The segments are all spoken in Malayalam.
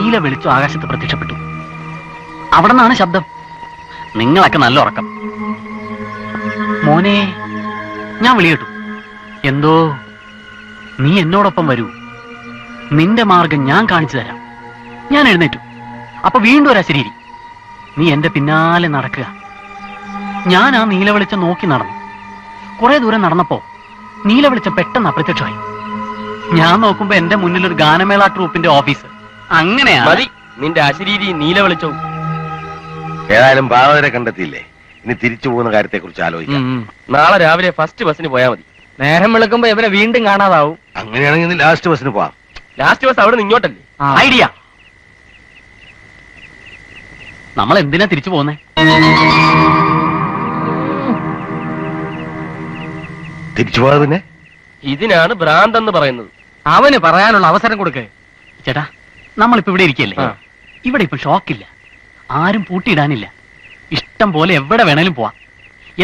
നീല വെളിച്ചം ആകാശത്ത് പ്രത്യക്ഷപ്പെട്ടു. അവിടെ നിന്നാണ് ശബ്ദം. നിങ്ങളൊക്കെ നല്ല ഉറക്കം. മോനെ, ഞാൻ വിളി കേട്ടു. എന്തോ നീ എന്നോടൊപ്പം വരൂ, നിന്റെ മാർഗം ഞാൻ കാണിച്ചു തരാം. ഞാൻ എഴുന്നേറ്റു. അപ്പൊ വീണ്ടും ഒരു അശരീരി. നീ എന്റെ പിന്നാലെ നടക്കുക. ഞാൻ ആ നീല വെളിച്ചം നോക്കി നടന്നു. കുറെ ദൂരം നടന്നപ്പോ നീല വെളിച്ചം പെട്ടെന്ന് അപ്രത്യക്ഷമായി. ഞാൻ നോക്കുമ്പോ എന്റെ മുന്നിൽ ഒരു ഗാനമേള ട്രൂപ്പിന്റെ ഓഫീസ്. അങ്ങനെയാ മതി നിന്റെ അശരീരി നീല വെളിച്ചവും. ഏതായാലും ഭാവതരെ കണ്ടെത്തിയില്ലേ, ഇനി തിരിച്ചു പോകുന്ന കാര്യത്തെ കുറിച്ച് ആലോചിക്കാം. നാളെ രാവിലെ ഫസ്റ്റ് ബസ്സിന് പോയാൽ മതി. നേരം വെളുക്കുമ്പോ ഇവരെ വീണ്ടും കാണാതാവും. അങ്ങനെയാണെങ്കിൽ ലാസ്റ്റ് ബസ്സിന് പോവാം. ലാസ്റ്റ് ബസ് അവിടെ നിന്ന് ഇങ്ങോട്ടല്ലേ? ഐഡിയ. നമ്മൾ എന്തിനാ തിരിച്ചു പോകുന്നേ? തിരിച്ചു പോകാതെ പിന്നെ ഇതിനാണ് ഭ്രാന്തെന്ന് പറയുന്നത്. അവന് പറയാനുള്ള അവസരം കൊടുക്കേ. ചേട്ടാ, നമ്മളിപ്പോ ഇവിടെ ഇരിക്കല്ലേ? ഇവിടെ ഇപ്പൊ ഷോക്കില്ല, ആരും പൂട്ടിയിടാനില്ല. ഇഷ്ടം പോലെ എവിടെ വേണേലും പോവാം,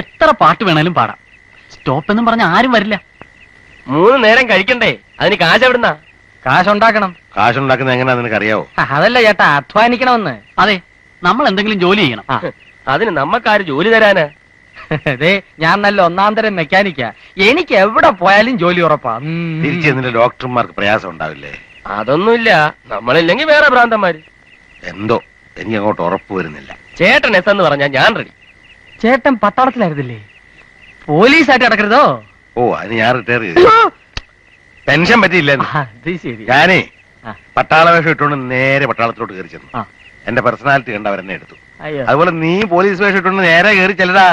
എത്ര പാട്ട് വേണേലും പാടാം. സ്റ്റോപ്പ് എന്നും പറഞ്ഞ ആരും വരില്ല. 3 നേരം കഴിക്കണ്ടേ? അതിന് കാശ് എവിടുന്നാ? കാശുണ്ടാക്കണം. കാശുണ്ടാക്കുന്നത് എങ്ങനെയാ നിനക്ക് അറിയാവോ? അതല്ല ചേട്ടാ, അധ്വാനിക്കണമെന്ന്. അതെ, നമ്മൾ എന്തെങ്കിലും ജോലി ചെയ്യണം. അതിന് നമ്മക്കാര് ജോലി തരാനാ? അതെ, ഞാൻ നല്ല ഒന്നാം തരം മെക്കാനിക്കാ. എനിക്ക് എവിടെ പോയാലും ജോലി ഉറപ്പാ. തിരിച്ചു നിന്റെ ഡോക്ടർമാർക്ക് പ്രയാസം ഉണ്ടാവില്ലേ? അതൊന്നുമില്ല, നമ്മളില്ലെങ്കിൽ വേറെ ഭ്രാന്തന്മാര്. എന്തോ എനിക്ക് അങ്ങോട്ട് ഉറപ്പ് വരുന്നില്ല. ചേട്ടൻ എസ് എന്ന് പറഞ്ഞാ ഞാൻ റെഡി. ചേട്ടൻ പട്ടാളത്തിലായിരുന്നില്ലേ? പോലീസായിട്ട് കിടക്കരുതോ? ഓ, അതിന് ഞാൻ റിട്ടയർ ചെയ്തു. പെൻഷൻ പറ്റിയില്ല. അത് ശരി. ഞാനേ പട്ടാള വേഷം ഇട്ടുകൊണ്ട് നേരെ പട്ടാളത്തിലോട്ട് കയറി ചെന്നു. എന്റെ പേഴ്സണാലിറ്റി കണ്ട് അവരെന്നെ എടുത്തു. അതുപോലെ നീ പോലീസ് വേഷം ഇട്ടുകൊണ്ട് നേരെ കയറി ചെല്ലടാ,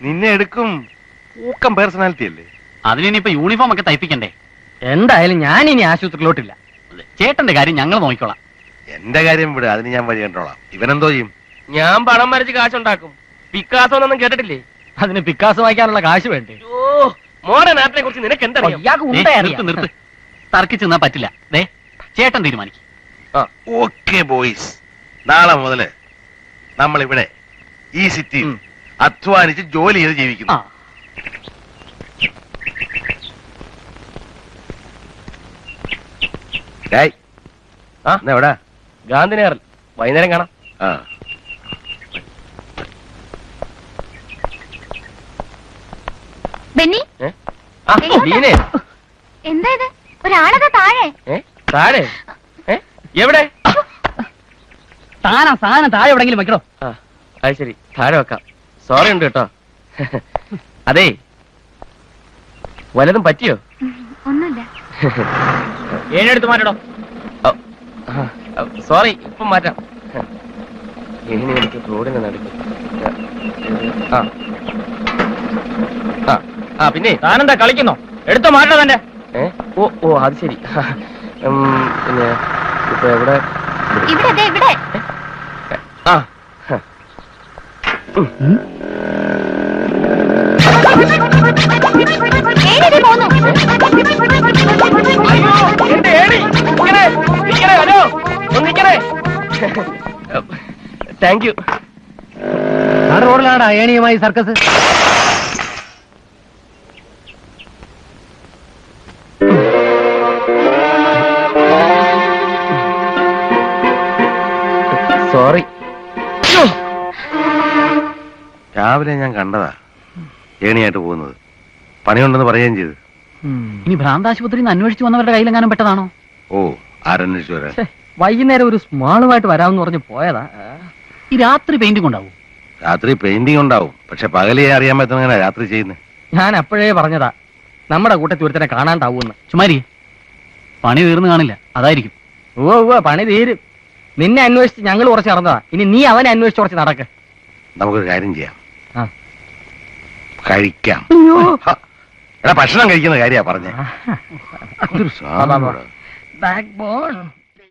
നിന്നെ എടുക്കും. ഊക്കം പേഴ്സണാലിറ്റി അല്ലേ? അതിനിപ്പോ യൂണിഫോം ഒക്കെ തയ്പ്പിക്കണ്ടേ? എന്തായാലും ഞാൻ ഇനി ആശുപത്രിയിലോട്ടില്ല. ചേട്ടന്റെ കാര്യം ഞങ്ങൾ നോക്കിക്കോളാം. എന്റെ കാര്യം വിട്, അതിന് ഞാൻ വഴി കണ്ടോളാം. ഇവനെന്തോ ചെയ്യും? ഞാൻ പണം വരച്ച് കാശുണ്ടാക്കും. പിക്കാസോ എന്നൊന്നും കേട്ടിട്ടില്ലേ? അതിന് പിക്കാസ് വായിക്കാനുള്ള കാശ് വേണ്ടേ? മോഡേൺ ആർട്ടിനെ കുറിച്ച് നിനക്ക് എന്തറിയാം? നിർത്ത്. തർക്കിച്ച് നിന്നാ പറ്റില്ല. ദേ, ചേട്ടൻ തീരുമാനിക്കും. ഓക്കെ ബോയ്സ്, നാളെ മുതല് നമ്മൾ ഇവിടെ ഈ സിറ്റിയിൽ അധ്വാനിച്ച് ജോലി ചെയ്ത് ജീവിക്കുന്നു. എവിടാ? ഗാന്ധിനഗറിൽ. വൈകുന്നേരം കാണാം. ബെന്നി, എന്താ ഇത്? ഒരാളതാ താഴെ. താഴെ? എവിടെ? സാധനം താഴെ എവിടെങ്കിലും വെക്കണോ? അത് ശരി, താഴെ വെക്കാം. സോറി ഉണ്ട് കേട്ടോ. അതെ, വല്ലതും പറ്റിയോ? ഒന്നുമില്ല. ഏഴെടുത്ത് മാറ്റടോ. സോറി, ഇപ്പം മാറ്റാം. ഇനി എനിക്ക് റോഡിനെ നടക്കും. പിന്നെ താനെന്താ കളിക്കുന്നോ? എടുത്തോ, മാറ്റോ തന്നെ. ഓ അത് ശരി. പിന്നെ ഇപ്പൊ എവിടെ? ഇവിടെ ഇവിടെ. Thank you. റോഡിലാടാ ഏണിയുമായി സർക്കസ്. സോറി. രാവിലെ ഞാൻ കണ്ടതാ ഏണിയായിട്ട് പോകുന്നത്. പണിയുണ്ടെന്ന് പറയുകയും ചെയ്തു. ഇനി ഭ്രാന്താശുപത്രിയിൽ നിന്ന് അന്വേഷിച്ചു വന്നവരുടെ കയ്യിലെങ്ങാനും പെട്ടതാണോ? ഓ, ആരന്വേഷിച്ചു വരാൻ? വൈകുന്നേരം ഒരു സ്മാളുമായിട്ട് വരാമെന്ന് പറഞ്ഞു പോയതാ. ഈ രാത്രി പെയിന്റിംഗ് ഉണ്ടാവും? രാത്രി പെയിന്റിംഗ് ഉണ്ടാവും, പക്ഷെ പകലേ അറിയാൻ പറ്റുന്ന രാത്രി ചെയ്യുന്നത്. ഞാൻ അപ്പോഴേ പറഞ്ഞതാ നമ്മുടെ കൂട്ടത്തിൽ ഒരുത്തനെ കാണാണ്ടാവൂന്ന്. ചുമാരി, പണി തീർന്നു കാണില്ല, അതായിരിക്കും. പണി തീരും. നിന്നെ അന്വേഷിച്ച് ഞങ്ങൾ കുറച്ച് നടന്നതാ. ഇനി നീ അവനെ അന്വേഷിച്ച് കുറച്ച് നടക്ക്. നമുക്കൊരു കാര്യം ചെയ്യാം, കഴിക്കാം. ഭക്ഷണം കഴിക്കുന്ന കാര്യ പറഞ്ഞേ. Back bone.